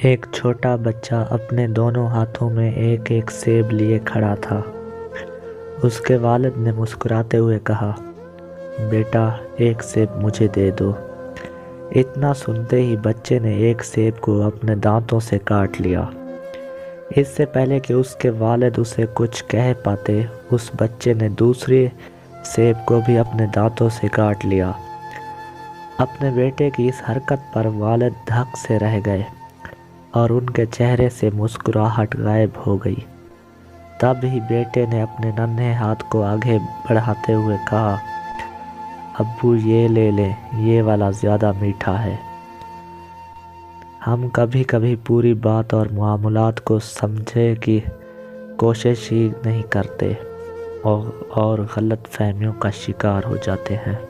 ایک چھوٹا بچہ اپنے دونوں ہاتھوں میں ایک ایک سیب لیے کھڑا تھا۔ اس کے والد نے مسکراتے ہوئے کہا، بیٹا ایک سیب مجھے دے دو۔ اتنا سنتے ہی بچے نے ایک سیب کو اپنے دانتوں سے کاٹ لیا۔ اس سے پہلے کہ اس کے والد اسے کچھ کہہ پاتے، اس بچے نے دوسرے سیب کو بھی اپنے دانتوں سے کاٹ لیا۔ اپنے بیٹے کی اس حرکت پر والد دھک سے رہ گئے اور ان کے چہرے سے مسکراہٹ غائب ہو گئی۔ تب ہی بیٹے نے اپنے ننھے ہاتھ کو آگے بڑھاتے ہوئے کہا، ابو یہ لے لیں، یہ والا زیادہ میٹھا ہے۔ ہم کبھی کبھی پوری بات اور معاملات کو سمجھنے کی کوشش ہی نہیں کرتے اور غلط فہمیوں کا شکار ہو جاتے ہیں۔